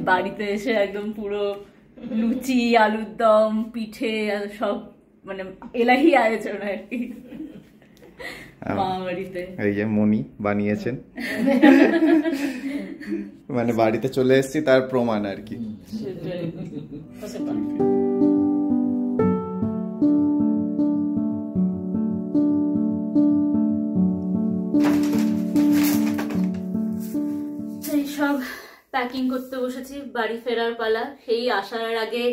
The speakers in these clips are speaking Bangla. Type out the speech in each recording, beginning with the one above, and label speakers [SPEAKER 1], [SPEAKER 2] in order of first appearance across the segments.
[SPEAKER 1] বাড়িতে এসে একদম পুরো লুচি, আলুর দম, পিঠে সব মানে এলাহি আয়োজন আর কি মামা বাড়িতে।
[SPEAKER 2] এই যে মনি বানিয়েছেন, মানে বাড়িতে চলে এসেছি তার প্রমাণ আর কি।
[SPEAKER 1] সব প্যাকিং করতে বসেছি, বাড়ি ফেরার পালা। সেই আসার আগে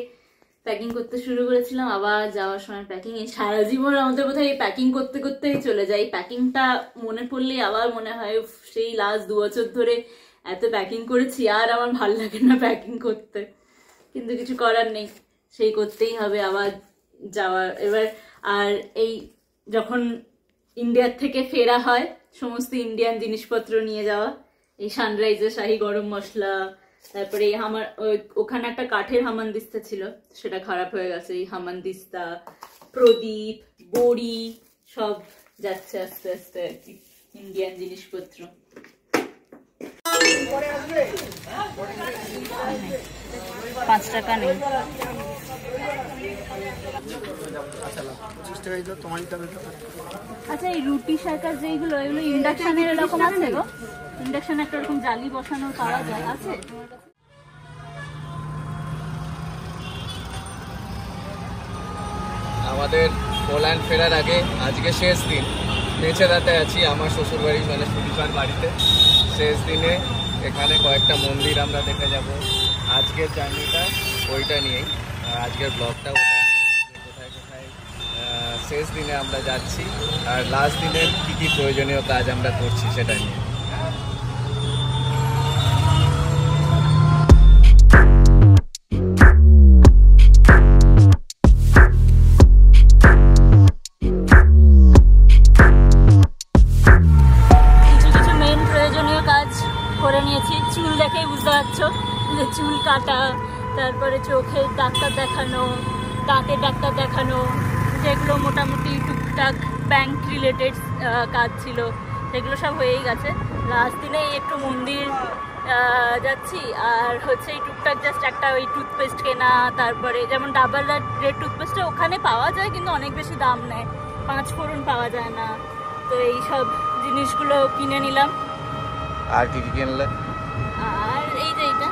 [SPEAKER 1] প্যাকিং করতে শুরু করেছিলাম, আবার যাওয়ার সময় প্যাকিং। এই সারা জীবন আমাদের বোধহয় এই প্যাকিং করতে করতেই চলে যায়। প্যাকিংটা মনে পড়লেই আবার মনে হয় সেই লাস্ট 2 বছর ধরে এত প্যাকিং করেছি, আর আমার ভালো লাগে না প্যাকিং করতে, কিন্তু কিছু করার নেই, সেই করতেই হবে আবার যাওয়ার এবার। আর এই যখন ইন্ডিয়ার থেকে ফেরা হয়, সমস্ত ইন্ডিয়ান জিনিসপত্র নিয়ে যাওয়া, এই সানরাইজের শাহী গরম মশলা, তারপরে এই ওখানে একটা কাঠের হামানদিস্তা ছিল, সেটা খারাপ হয়ে গেছে। এই হামানদিস্তা, প্রদীপ, বড়ি সব যাচ্ছে আস্তে আস্তে আর কি, ইন্ডিয়ান জিনিসপত্র। 5 টাকা নেই। আচ্ছা, এই রুটি শাকার যেগুলো, এগুলো ইন্ডাকশনের এরকম আছে গো? ইন্ডাকশন একটা এরকম জালি বসানো পাওয়া যায়, আছে?
[SPEAKER 3] আমাদের পোল্যান্ড ফেরার আগে আজকে শেষ দিন, মেচেদাতে আছি আমার শ্বশুরবাড়ি মানে সুদীপার বাড়িতে। শেষ দিনে এখানে কয়েকটা মন্দির আমরা দেখে যাব। আজকের জার্নিটা ওইটা নিয়েই, আজকের ব্লগটা ওটা নিয়ে, কোথায় কোথায় শেষ দিনে আমরা যাচ্ছি আর লাস্ট দিনের কী কী প্রয়োজনীয় কাজ আমরা করছি সেটা নিয়ে।
[SPEAKER 1] চুল দেখেই বুঝতে পারছো যে চুল কাটা, তারপরে চোখের ডাক্তার দেখানো, দাঁতের ডাক্তার দেখানো, যেগুলো মোটামুটি টুকটাক ব্যাংক রিলেটেড কাজ ছিল সেগুলো সব হয়েই গেছে। লাস্ট দিনে একটু মন্দির যাচ্ছি, আর হচ্ছে এই টুকটাক জাস্ট একটা ওই টুথপেস্ট কেনা, তারপরে যেমন ডাবল রেড টুথপেস্টটা ওখানে পাওয়া যায় কিন্তু অনেক বেশি দাম নেয়, 5 ফোড়ন পাওয়া যায় না, তো এই সব জিনিসগুলো কিনে নিলাম।
[SPEAKER 2] আর কি কি কিনলে?
[SPEAKER 1] আর এই যে এইটা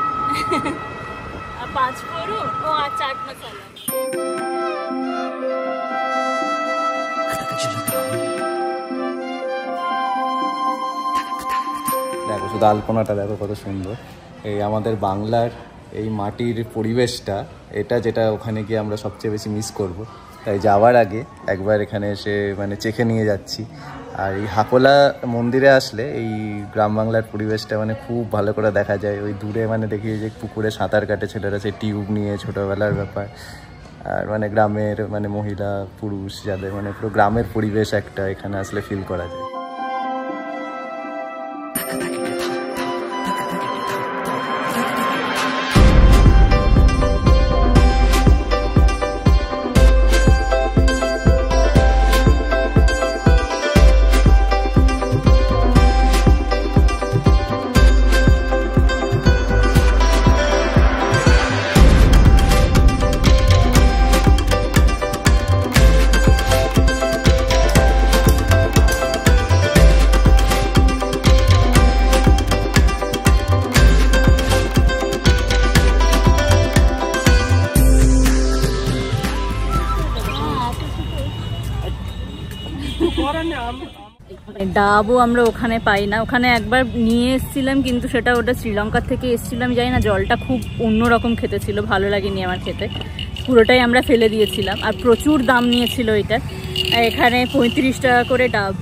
[SPEAKER 1] 5 ফোড়ন ও আর চাট মশলা।
[SPEAKER 2] দেখো শুধু আলপনাটা দেখো কত সুন্দর। এই আমাদের বাংলার এই মাটির পরিবেশটা, এটা যেটা ওখানে গিয়ে আমরা সবচেয়ে বেশি মিস করব। তাই যাওয়ার আগে একবার এখানে এসে মানে চেখে নিয়ে যাচ্ছি। আর এই হাকোলা মন্দিরে আসলে এই গ্রাম বাংলার পরিবেশটা মানে খুব ভালো করে দেখা যায়। ওই দূরে মানে দেখি যে পুকুরে সাঁতার কাটে ছেলেরা, সেই টিউব নিয়ে, ছোটোবেলার ব্যাপার। আর মানে গ্রামের মানে মহিলা পুরুষ যাদের মানে পুরো গ্রামের পরিবেশ একটা এখানে আসলে ফিল করা যায়।
[SPEAKER 1] ডাবও আমরা ওখানে পাই না, ওখানে একবার নিয়ে এসেছিলাম কিন্তু ওটা শ্রীলঙ্কার থেকে এসেছিলাম, জানি না, জলটা খুব অন্যরকম খেতে ছিল, ভালো লাগেনি আমার খেতে, পুরোটাই আমরা ফেলে দিয়েছিলাম। আর প্রচুর দাম নিয়েছিল এটা, এখানে 35 টাকা করে ডাব।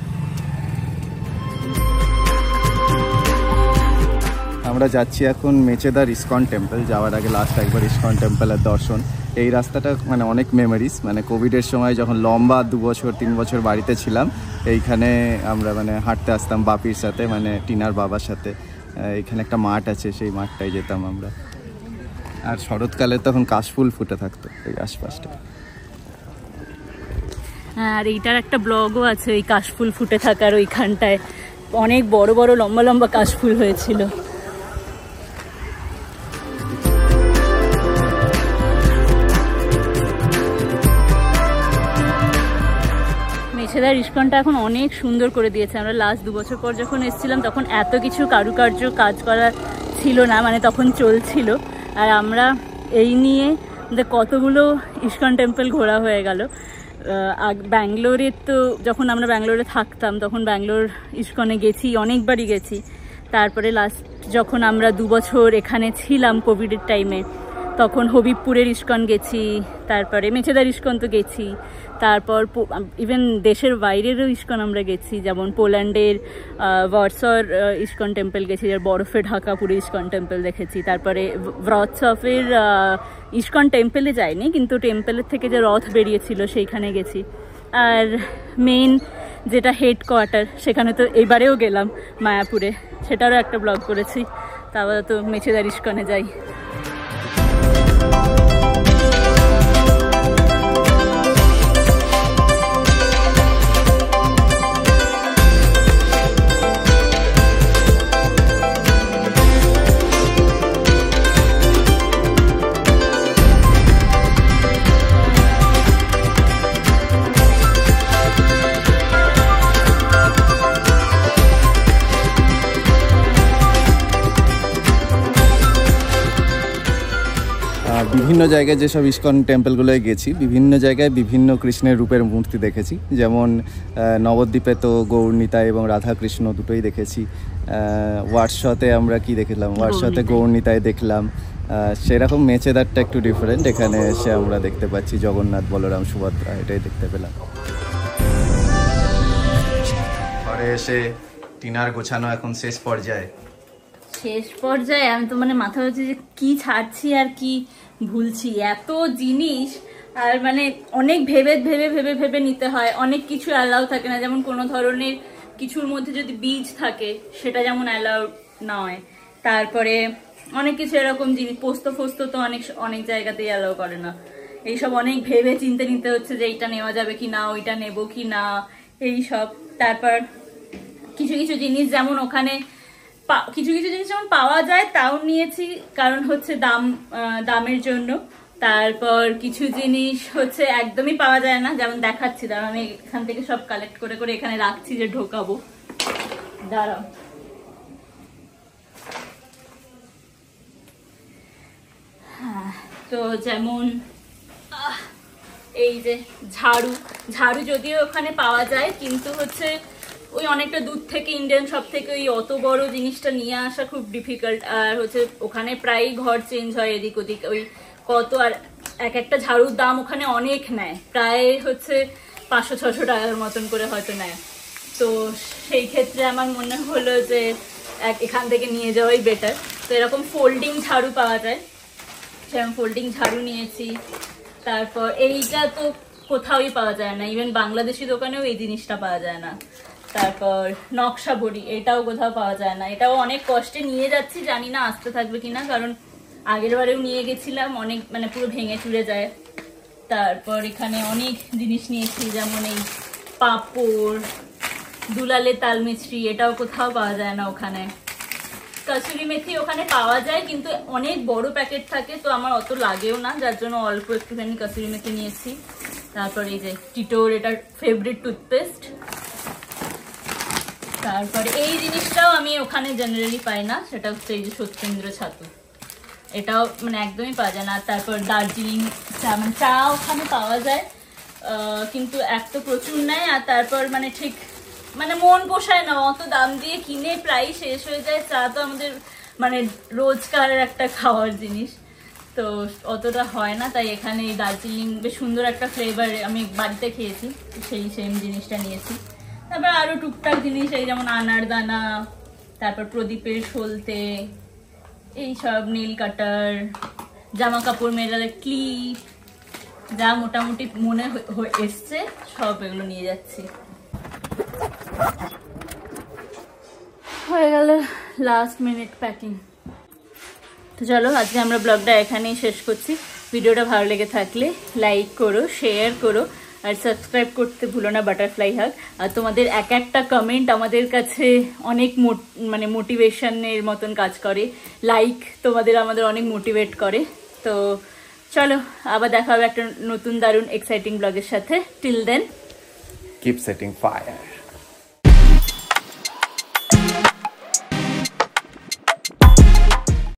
[SPEAKER 2] আমরা যাচ্ছি এখন মেচেদার ইসকন টেম্পল। যাওয়ার আগে লাস্ট একবার ইসকন টেম্পলের দর্শন। এই রাস্তাটা মানে অনেক মেমোরিজ, মানে কোভিডের সময় যখন লম্বা 2 বছর 3 বছর বাড়িতে ছিলাম, এইখানে আমরা মানে হাঁটতে আসতাম বাপির সাথে, মানে টিনার বাবার সাথে। এখানে একটা মাঠ আছে, সেই মাঠটায় যেতাম আমরা। আর শরৎকালে তখন কাশফুল ফুটে থাকতো এই আশপাশটা।
[SPEAKER 1] হ্যাঁ, আর এইটার একটা ব্লগও আছে ওই কাশফুল ফুটে থাকার ওইখানটায়, অনেক বড় বড় লম্বা লম্বা কাশফুল হয়েছিল। মেছেদার ইস্কনটা এখন অনেক সুন্দর করে দিয়েছে। আমরা লাস্ট 2 বছর পর যখন এসেছিলাম তখন এত কিছু কারুকার্য কাজ করা ছিল না, মানে তখন চলছিল। আর আমরা এই নিয়ে কতগুলো ইস্কন টেম্পল ঘোরা হয়ে গেল। ব্যাঙ্গালোরে তো যখন আমরা ব্যাঙ্গালোরে থাকতাম তখন ব্যাঙ্গালোর ইস্কনে গেছি, অনেকবারই গেছি। তারপরে লাস্ট যখন আমরা 2 বছর এখানে ছিলাম কোভিডের টাইমে তখন হবিবপুরের ইস্কন গেছি, তারপরে মেছেদার ইস্কন তো গেছি, তারপর ইভেন দেশের বাইরেরও ইস্কন আমরা গেছি, যেমন পোল্যান্ডের ওয়ার্সর ইস্কন টেম্পল গেছি, যার বরফে ঢাকা পুরো ইস্কন টেম্পল দেখেছি। তারপরে ভ্রৎসফের ইস্কন টেম্পলে যাইনি, কিন্তু টেম্পলের থেকে যে রথ বেরিয়েছিল সেইখানে গেছি। আর মেইন যেটা হেডকোয়ার্টার সেখানে তো এবারেও গেলাম মায়াপুরে, সেটারও একটা ব্লগ করেছি। তারপরে তো মেছেদার ইস্কনে যাই।
[SPEAKER 2] বিভিন্ন জায়গায় যেসব ইস্কন টেম্পলগুলোয় গেছি, বিভিন্ন জায়গায় বিভিন্ন কৃষ্ণের রূপের মূর্তি দেখেছি। যেমন নবদ্বীপে তো গৌরনিতাই এবং রাধাকৃষ্ণ দুটোই দেখেছি। ওয়ার্সতে আমরা কি দেখলাম, ওয়ার্সতে গৌরনিতাই দেখলাম। সেরকম মেছেদারটা একটু ডিফারেন্ট, এখানে এসে আমরা দেখতে পাচ্ছি জগন্নাথ, বলরাম, সুভদ্রা, এটাই দেখতে পেলাম। ঘরে এসে টিনার গোছানো এখন শেষ পর্যায়ে।
[SPEAKER 1] আমি তো মানে মাথা হচ্ছে যে কি ছাড়ছি আর কি ভুলছি, এত জিনিস। আর মানে অনেক ভেবে ভেবে ভেবে ভেবে নিতে হয়, অনেক কিছু অ্যালাউ থাকে না। যেমন কোনো ধরনের কিছুর মধ্যে যদি বীজ থাকে সেটা যেমন অ্যালাউ নয়। তারপরে অনেক কিছু এরকম জিনিস, পোস্ত তো অনেক জায়গাতেই অ্যালাউ করে না। এইসব অনেক ভেবে চিন্তে নিতে হচ্ছে যে এইটা নেওয়া যাবে কি না, ওইটা নেবো কি না, এইসব। তারপর কিছু কিছু জিনিস যেমন ওখানে কিছু কিছু জিনিস যেমন পাওয়া যায় তাও নিয়েছি, কারণ হচ্ছে দামের জন্য। তারপর কিছু জিনিস হচ্ছে একদমই পাওয়া যায় না, যেমন দেখাচ্ছি, দাঁড়াও আমি এখান থেকে সব কালেক্ট করে করে এখানে রাখছি যে ঢোকাবো, দাঁড়াও। হ্যাঁ, তো যেমন এই যে ঝাড়ু যদিও ওখানে পাওয়া যায়, কিন্তু হচ্ছে ওই অনেকটা দূর থেকে ইন্ডিয়ান শপ থেকে ওই অত বড় জিনিসটা নিয়ে আসা খুব ডিফিকাল্ট। আর হচ্ছে ওখানে প্রায় ঘর চেঞ্জ হয় এদিক ওদিক, ওই কত, আর একটা ঝাড়ুর দাম ওখানে অনেক নেয়, প্রায় হচ্ছে 500-600 টাকার মতন করে হয়তো নেয়। তো সেই ক্ষেত্রে আমার মনে হলো যে এখান থেকে নিয়ে যাওয়াই বেটার। তো এরকম ফোল্ডিং ঝাড়ু পাওয়া যায়, সেরকম ফোল্ডিং ঝাড়ু নিয়েছি। তারপর এইটা তো কোথাওই পাওয়া যায় না, ইভেন বাংলাদেশি দোকানেও এই জিনিসটা পাওয়া যায় না। তারপর নকশা বড়ি, এটাও কোথাও পাওয়া যায় না, এটাও অনেক কষ্টে নিয়ে যাচ্ছি, জানি না আসতে থাকবে কিনা, কারণ আগের বারেও নিয়ে গেছিলাম, অনেক মানে পুরো ভেঙে চুরে যায়। তারপর এখানে অনেক জিনিস নিয়েছি, যেমন এই পাঁপড়, দুলালে তাল মিছরি, এটাও কোথাও পাওয়া যায় না ওখানে। কসুরি মেথি ওখানে পাওয়া যায়, কিন্তু অনেক বড় প্যাকেট থাকে, তো আমার অত লাগেও না, যার জন্য অল্প একটুখানি কসুরি মেথি নিয়েছি। তারপর এই যে টিটোর, এটার ফেভারিট টুথপেস্ট। তারপরে এই জিনিসটাও আমি ওখানে জেনারেলি পাই না, সেটা হচ্ছে এই যে সত্যেন্দ্র ছাতু, এটাও মানে একদমই পাওয়া যায় না। তারপর দার্জিলিং চা, মানে চা ওখানে পাওয়া যায়, কিন্তু এক তো প্রচুর নেয়, আর তারপর মানে ঠিক মানে মন পোষায় না, অত দাম দিয়ে কিনে প্রায় শেষ হয়ে যায়। চা তো আমাদের মানে রোজকারের একটা খাওয়ার জিনিস, তো অতটা হয় না, তাই এখানে এই দার্জিলিং বেশ সুন্দর একটা ফ্লেভার, আমি বাড়িতে খেয়েছি, সেই সেম জিনিসটা নিয়েছি। তারপর আরো টুকটাক জিনিস, এই যেমন আনারদানা, তারপর প্রদীপের সলতে, এইসব নীল কাটার, জামা কাপড় মেলার ক্লিপ, যা মোটামুটি মনে এসছে সব এগুলো নিয়ে যাচ্ছি। হয়ে গেল লাস্ট মিনিট প্যাকিং। তো চলো আজকে আমরা ব্লগটা এখানেই শেষ করছি। ভিডিওটা ভালো লেগে থাকলে লাইক করো, শেয়ার করো, আর সাবস্ক্রাইব করতে ভুলো না বাটারফ্লাই হাগ। আর তোমাদের একটা কমেন্ট আমাদের কাছে অনেক মানে মোটিভেশনের মতন কাজ করে, লাইক তোমাদের আমাদের অনেক মোটিভেট করে। তো চলো আবার দেখা হবে একটা নতুন দারুণ এক্সাইটিং ব্লগের সাথে। Till then
[SPEAKER 2] keep setting fire.